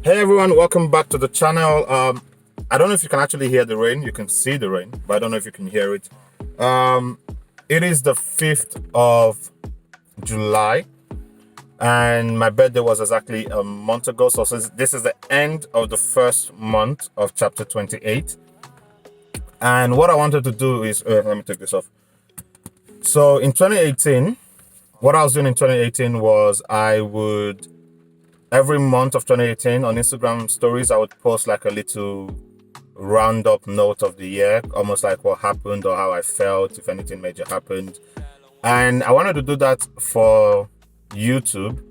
Hey everyone, welcome back to the channel. I don't know if you can actually hear the rain. You can see the rain, but I don't know if you can hear it. Um, it is the 5th of July, and my birthday was exactly a month ago. So this is the end of the first month of chapter 28. And what I wanted to do is, let me take this off. So in 2018, what I was doing in 2018 was I would every month of 2018 on Instagram stories, I would post like a little roundup note of the year, almost like what happened or how I felt, if anything major happened. And I wanted to do that for YouTube.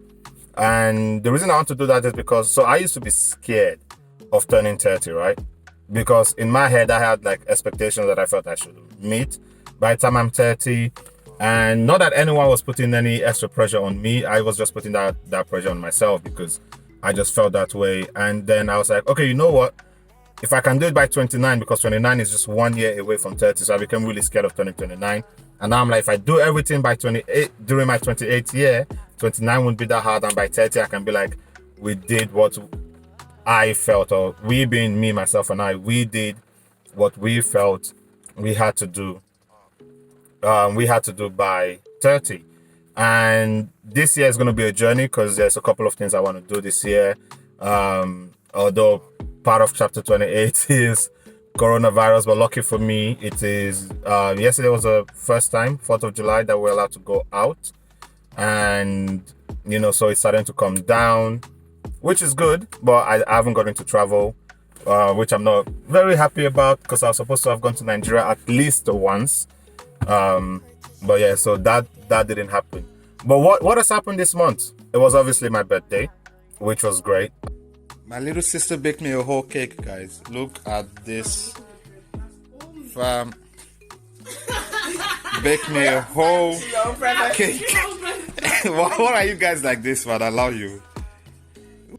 And the reason I want to do that is because, so I used to be scared of turning 30, right? Because in my head, I had like expectations that I felt I should meet by the time I'm 30. And not that anyone was putting any extra pressure on me. I was just putting that pressure on myself because I just felt that way. And then I was like, okay, you know what? If I can do it by 29, because 29 is just 1 year away from 30, so I became really scared of turning 29. And now I'm like, if I do everything by 28 during my 28th year, 29 won't be that hard, and by 30 I can be like, we did what I felt, or we being me, myself, and I, we did what we felt we had to do. We had to do by 30. And this year is going to be a journey because there's a couple of things I want to do this year. Although part of chapter 28 is coronavirus, but lucky for me, it is yesterday was the first time, 4th of July, that we're allowed to go out. And so it's starting to come down, which is good, but I haven't gotten to travel, which I'm not very happy about because I was supposed to have gone to Nigeria at least once. But yeah, so that didn't happen. But what has happened this month? It was obviously my birthday, which was great. My little sister baked me a whole cake, guys. Look at this. Fam. Baked me a whole cake. What are you guys like this, man? I love you.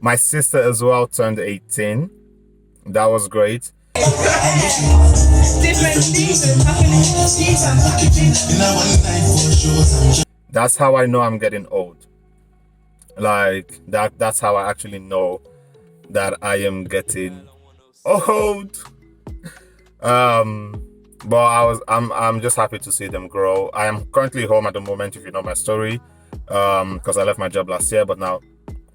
My sister as well turned 18. That was great. That's how I know I'm getting old. Like that's how I actually know that I am getting old. But I'm just happy to see them grow. I am currently home at the moment, if you know my story, because I left my job last year, but now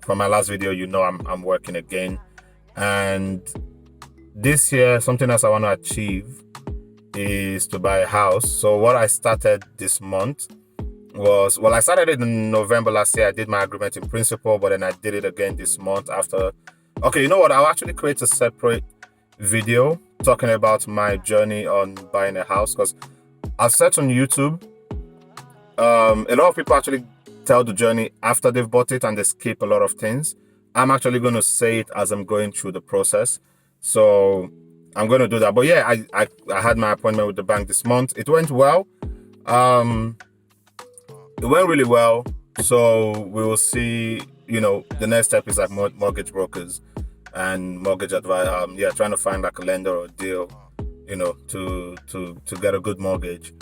from my last video, I'm working again. And this year, something else I want to achieve is to buy a house. So what I started this month was, I started it in November last year. I did my agreement in principle, but then I did it again this month after. Okay, you know what? I'll actually create a separate video talking about my journey on buying a house, because I've searched on YouTube. A lot of people actually tell the journey after they've bought it and they skip a lot of things. I'm actually going to say it as I'm going through the process. So I'm going to do that. But yeah, I had my appointment with the bank this month. It went well. It went really well. So we will see, the next step is like mortgage brokers and mortgage advisor. Trying to find like a lender or a deal, to get a good mortgage.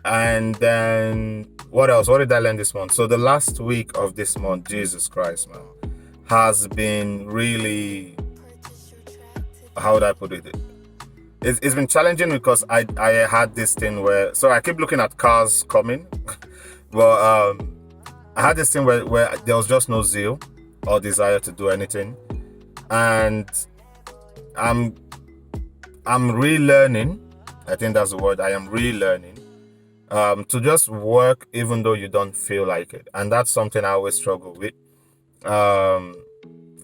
And then what else? What did I learn this month? So the last week of this month, Jesus Christ, man, has been really, how would I put it? It's been challenging because I had this thing where, so I keep looking at cars coming. Well, I had this thing where there was just no zeal or desire to do anything. And I'm relearning, I think that's the word, I am relearning, to just work even though you don't feel like it. And that's something I always struggle with.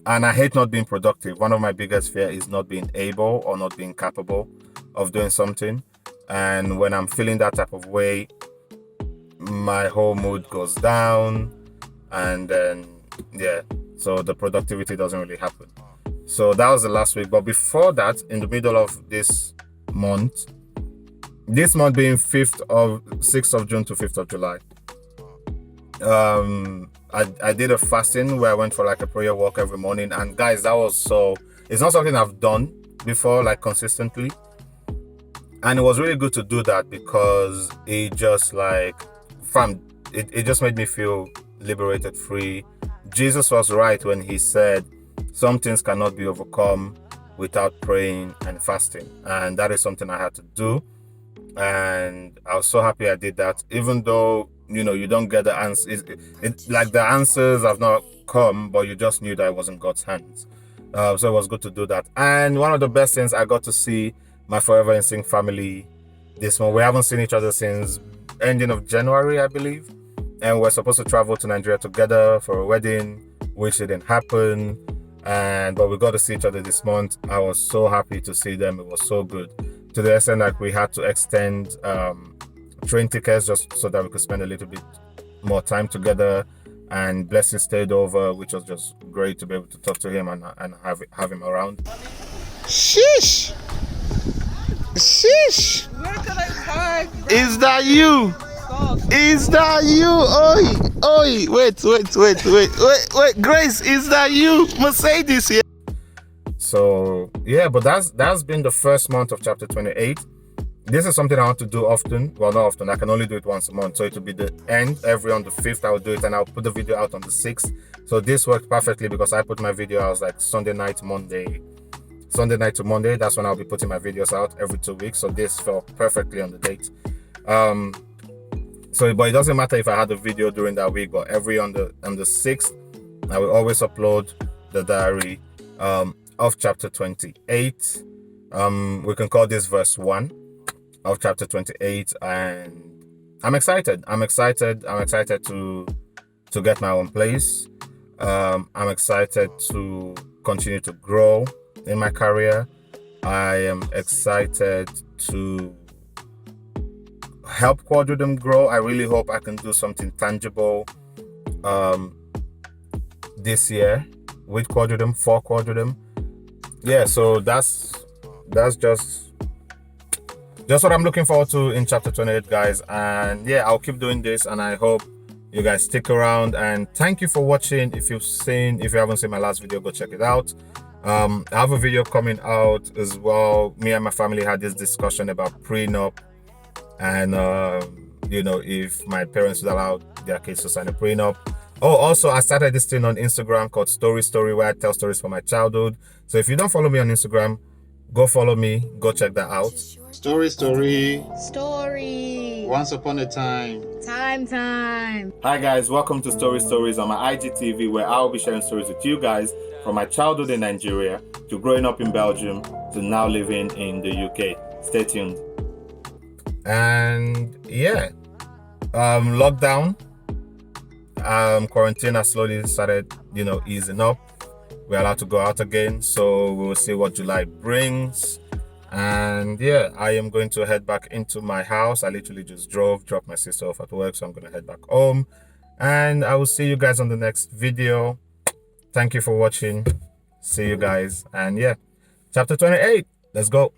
And I hate not being productive. One of my biggest fear is not being able or not being capable of doing something. And when I'm feeling that type of way, my whole mood goes down. And then, so the productivity doesn't really happen. So that was the last week. But before that, in the middle of this month being 6th of June to 5th of July, I did a fasting where I went for like a prayer walk every morning. And guys, it's not something I've done before, like consistently. And it was really good to do that because it just it just made me feel liberated, free. Jesus was right when he said some things cannot be overcome without praying and fasting, and that is something I had to do. And I was so happy I did that, even though you don't get the answers. Like the answers have not come, but you just knew that it wasn't God's hands. So it was good to do that. And one of the best things, I got to see my Forever in Sync family this month. We haven't seen each other since ending of January, I believe, and we're supposed to travel to Nigeria together for a wedding, which didn't happen. But we got to see each other this month. I was so happy to see them. It was so good, to the extent that we had to extend train tickets just so that we could spend a little bit more time together. And Blessing stayed over, which was just great to be able to talk to him and have him around. Sheesh! Sheesh! Where can I park? Is that you? Stop. Is that you? Oi! Wait, Grace, is that you? Mercedes here. So yeah, but that's been the first month of chapter 28. This is something I want to do often. Well, not often. I can only do it once a month. So it will be the end. Every on the 5th, I will do it, and I'll put the video out on the 6th. So this worked perfectly because I put my video out like Sunday night to Monday. That's when I'll be putting my videos out every 2 weeks. So this fell perfectly on the date. But it doesn't matter if I had a video during that week, but every on the 6th, I will always upload the diary of chapter 28. We can call this verse 1 of chapter 28, and I'm excited to get my own place. I'm excited to continue to grow in my career. I am excited to help Quadridom grow. I really hope I can do something tangible this year with Quadridom, for Quadridom. Yeah, so that's just what I'm looking forward to in chapter 28, guys. And yeah, I'll keep doing this, and I hope you guys stick around. And thank you for watching. If you haven't seen my last video, go check it out. I have a video coming out as well. Me and my family had this discussion about prenup, and if my parents would allow their kids to sign a prenup. Oh, also, I started this thing on Instagram called Story, where I tell stories from my childhood. So if you don't follow me on Instagram, go follow me. Go check that out. Story. Once upon a time. Time. Hi guys, welcome to Stories on my IGTV, where I'll be sharing stories with you guys from my childhood in Nigeria to growing up in Belgium to now living in the UK. Stay tuned. And yeah, lockdown, quarantine has slowly started, easing up. We're allowed to go out again, so we'll see what July brings. And yeah, I am going to head back into my house. I literally just dropped my sister off at work, so I'm going to head back home. And I will see you guys on the next video. Thank you for watching. See you guys. And yeah, chapter 28. Let's go.